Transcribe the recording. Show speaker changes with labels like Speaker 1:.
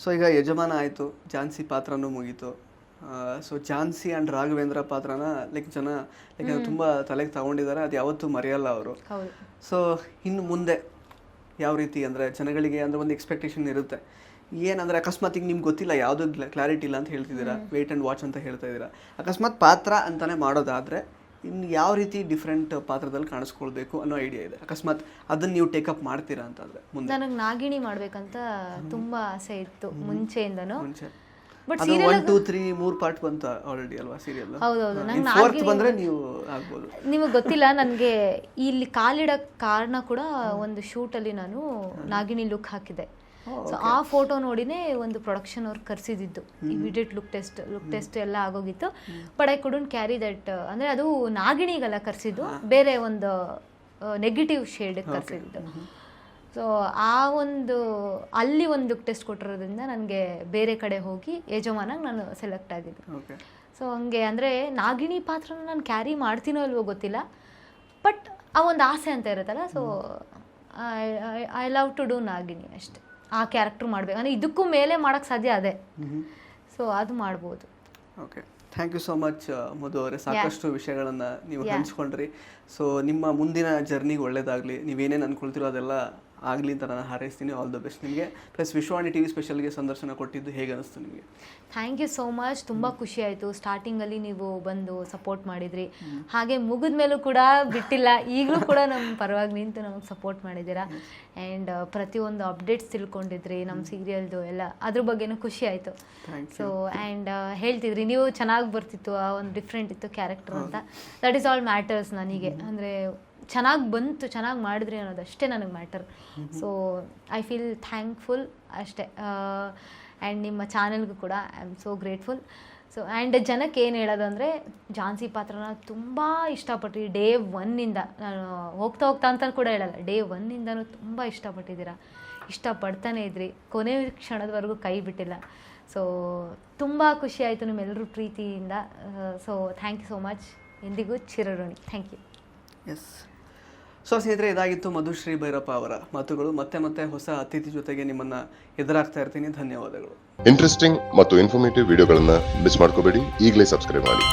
Speaker 1: So ಈಗ ಯಜಮಾನ ಆಯಿತು, ಝಾನ್ಸಿ ಪಾತ್ರನೂ ಮುಗೀತು. ಸೊ ಝಾನ್ಸಿ ಆ್ಯಂಡ್ ರಾಘವೇಂದ್ರ ಪಾತ್ರನ ಜನ ತುಂಬ ತಲೆಗೆ ತಗೊಂಡಿದ್ದಾರೆ, ಅದು ಯಾವತ್ತೂ ಮರೆಯಲ್ಲ ಅವರು. ಸೊ ಇನ್ನು ಮುಂದೆ ಯಾವ ರೀತಿ ಅಂದರೆ ಜನಗಳಿಗೆ ಅಂದರೆ ಒಂದು ಎಕ್ಸ್ಪೆಕ್ಟೇಷನ್ ಇರುತ್ತೆ, ಏನಂದರೆ ಅಕಸ್ಮಾತ್ ಈಗ ನಿಮ್ಗೆ ಗೊತ್ತಿಲ್ಲ, ಯಾವುದೂ ಕ್ಲಾರಿಟಿ ಇಲ್ಲ ಅಂತ ಹೇಳ್ತಿದ್ದೀರಾ, ವೇಟ್ ಆ್ಯಂಡ್ ವಾಚ್ ಅಂತ ಹೇಳ್ತಾ ಇದ್ದೀರಾ. ಅಕಸ್ಮಾತ್ ಪಾತ್ರ ಅಂತಲೇ ಮಾಡೋದಾದರೆ ಇನ್ನು ಯಾವ ರೀತಿ ಡಿಫ್ರೆಂಟ್ ಪಾತ್ರದಲ್ಲಿ ಕಾಣಿಸ್ಕೊಳ್ಬೇಕು ಅನ್ನೋ ಐಡಿಯಾ ಇದೆ? ಅಕಸ್ಮಾತ್ ಅದನ್ನು ನೀವು ಟೇಕಪ್ ಮಾಡ್ತೀರಾ ಅಂತಂದರೆ ಮುಂದೆ?
Speaker 2: ನನಗೆ ನಾಗಿಣಿ ಮಾಡಬೇಕಂತ ತುಂಬ ಆಸೆ ಇತ್ತು ಮುಂಚೆಯಿಂದನೂ.
Speaker 1: ಬಟ್ 1 2 3 3 ಪಾರ್ಟ್ ಬಂತ ಆಲ್ರೆಡಿ ಅಲ್ವಾ ಸೀರಿಯಲ್?
Speaker 2: ಹೌದೌದು. ನಂಗೆ
Speaker 1: ಫೋರ್ತ್ ಬಂದರೆ ನೀವು ಆಗ್ಬೋದು.
Speaker 2: ನಿಮಗೆ ಗೊತ್ತಿಲ್ಲ, ನನಗೆ ಇಲ್ಲಿ ಕಾಲಿಡೋಕ್ಕೆ ಕಾರಣ ಕೂಡ ಒಂದು ಶೂಟಲ್ಲಿ ನಾನು ನಾಗಿಣಿ ಲುಕ್ ಹಾಕಿದೆ. ಸೊ ಆ ಫೋಟೋ ನೋಡಿನೇ ಒಂದು ಪ್ರೊಡಕ್ಷನ್ ಅವ್ರು ಕರೆಸಿದ್ದು. ಇಮಿಡಿಯೇಟ್ ಲುಕ್ ಟೆಸ್ಟ್ ಎಲ್ಲ ಆಗೋಗಿತ್ತು. But I couldn't carry that, ಅಂದರೆ ಅದು ನಾಗಿಣಿಗೆಲ್ಲ ಕರೆಸಿದ್ದು, ಬೇರೆ ಒಂದು ನೆಗೆಟಿವ್ ಶೇಡ್ ಕರೆಸಿದ್ದು. ಸೊ ಆ ಒಂದು ಅಲ್ಲಿ ಒಂದು ಲುಕ್ ಟೆಸ್ಟ್ ಕೊಟ್ಟಿರೋದ್ರಿಂದ ನನಗೆ ಬೇರೆ ಕಡೆ ಹೋಗಿ ಯಜಮಾನಾಗ ನಾನು ಸೆಲೆಕ್ಟ್ ಆಗಿದ್ದು. ಸೊ ಹಂಗೆ ಅಂದರೆ ನಾಗಿಣಿ ಪಾತ್ರನ ನಾನು ಕ್ಯಾರಿ ಮಾಡ್ತೀನೋ ಇಲ್ವೋ ಗೊತ್ತಿಲ್ಲ, ಬಟ್ ಆ ಒಂದು ಆಸೆ ಅಂತ ಇರುತ್ತಲ್ಲ. So I love to do Nagini ಅಷ್ಟೆ. ಆ ಕ್ಯಾರೆಕ್ಟರ್ ಮಾಡಬೇಕು ಅಂದರೆ ಇದಕ್ಕೂ ಮೇಲೆ ಮಾಡೋಕ್ಕೆ ಸಾಧ್ಯ ಅದೇ. ಸೊ ಅದು ಮಾಡ್ಬೋದು.
Speaker 1: Okay, thank you so much Madhu ಅವರೇ. ಸಾಕಷ್ಟು ವಿಷಯಗಳನ್ನು ನೀವು ಹಂಚ್ಕೊಂಡ್ರಿ. ಸೊ ನಿಮ್ಮ ಮುಂದಿನ ಜರ್ನಿಗೆ ಒಳ್ಳೇದಾಗಲಿ, ನೀವೇನೇನು ಅಂದ್ಕೊಳ್ತೀರೋ ಅದೆಲ್ಲ ಆಗಲಿ ಅಂತ ನಾನು ಹಾರೈಸ್ತೀನಿ. ಆಲ್ ದ ಬೆಸ್ಟ್ ನಿಮಗೆ. ಪ್ಲಸ್ ವಿಶ್ವವಾಣಿ TV ಸ್ಪೆಷಲ್ಗೆ ಸಂದರ್ಶನ ಕೊಟ್ಟಿದ್ದು ಹೇಗೆ ಅನಿಸ್ತು ನಿಮಗೆ?
Speaker 2: Thank you so much. ತುಂಬ ಖುಷಿ ಆಯಿತು. ಸ್ಟಾರ್ಟಿಂಗಲ್ಲಿ ನೀವು ಬಂದು ಸಪೋರ್ಟ್ ಮಾಡಿದ್ರಿ, ಹಾಗೆ ಮುಗಿದ ಮೇಲೂ ಕೂಡ ಬಿಟ್ಟಿಲ್ಲ, ಈಗಲೂ ಕೂಡ ನಮ್ಮ ಪರವಾಗಿ ನಿಂತು ನಮಗೆ ಸಪೋರ್ಟ್ ಮಾಡಿದ್ದೀರಾ. ಆ್ಯಂಡ್ ಪ್ರತಿಯೊಂದು ಅಪ್ಡೇಟ್ಸ್ ತಿಳ್ಕೊಂಡಿದ್ರಿ ನಮ್ಮ ಸೀರಿಯಲ್ದು ಎಲ್ಲ, ಅದ್ರ ಬಗ್ಗೆನೂ ಖುಷಿ ಆಯಿತು. ಸೊ ಆ್ಯಂಡ್ ಹೇಳ್ತಿದ್ರಿ ನೀವು ಚೆನ್ನಾಗಿ ಬರ್ತಿತ್ತು, ಆ ಒಂದು ಡಿಫ್ರೆಂಟ್ ಇತ್ತು ಕ್ಯಾರೆಕ್ಟರ್ ಅಂತ. ದಟ್ ಈಸ್ ಆಲ್ ಮ್ಯಾಟರ್ಸ್ ನನಗೆ. ಅಂದರೆ ಚೆನ್ನಾಗಿ ಬಂತು, ಚೆನ್ನಾಗಿ ಮಾಡಿದ್ರಿ ಅನ್ನೋದಷ್ಟೇ ನನಗೆ matter. So I feel thankful ಅಷ್ಟೇ. ಆ್ಯಂಡ್ ನಿಮ್ಮ ಚಾನೆಲ್ಗೂ ಕೂಡ I am so grateful. So and ಜನಕ್ಕೆ ಏನು ಹೇಳೋದು ಅಂದರೆ, ಝಾನ್ಸಿ ಪಾತ್ರನ ತುಂಬ ಇಷ್ಟಪಟ್ಟು ಡೇ 1ಇಂದ, ನಾನು ಹೋಗ್ತಾ ಅಂತ ಕೂಡ ಹೇಳಲ್ಲ, ಡೇ 1ಇಂದನೂ ತುಂಬ ಇಷ್ಟಪಟ್ಟಿದ್ದೀರಾ, ಇಷ್ಟಪಡ್ತಾನೆ ಇದ್ರಿ, ಕೊನೆ ಕ್ಷಣದವರೆಗೂ ಕೈ ಬಿಟ್ಟಿಲ್ಲ. ಸೊ ತುಂಬ ಖುಷಿ ಆಯಿತು ನಿಮ್ಮೆಲ್ಲರೂ ಪ್ರೀತಿಯಿಂದ. So thank you so much. ಎಂದಿಗೂ ಚಿರಋಣಿ. Thank you.
Speaker 1: ಎಸ್. ಸೊ ಸ್ನೇಹಿತರೆ, ಇದಾಗಿತ್ತು ಮಧುಶ್ರೀ ಭೈರಪ್ಪ ಅವರ ಮಾತುಗಳು. ಮತ್ತೆ ಹೊಸ ಅತಿಥಿ ಜೊತೆಗೆ ನಿಮ್ಮನ್ನು ಎದುರಾಗ್ತಾ ಇರ್ತೀನಿ. ಧನ್ಯವಾದಗಳು.
Speaker 3: ಇಂಟ್ರೆಸ್ಟಿಂಗ್ ಮತ್ತು ಇನ್ಫಾರ್ಮೇಟಿವ್ ವಿಡಿಯೋಗಳನ್ನು ಮಿಸ್ ಮಾಡ್ಕೋಬೇಡಿ. ಈಗಲೇ ಸಬ್ಸ್ಕ್ರೈಬ್ ಮಾಡಿ.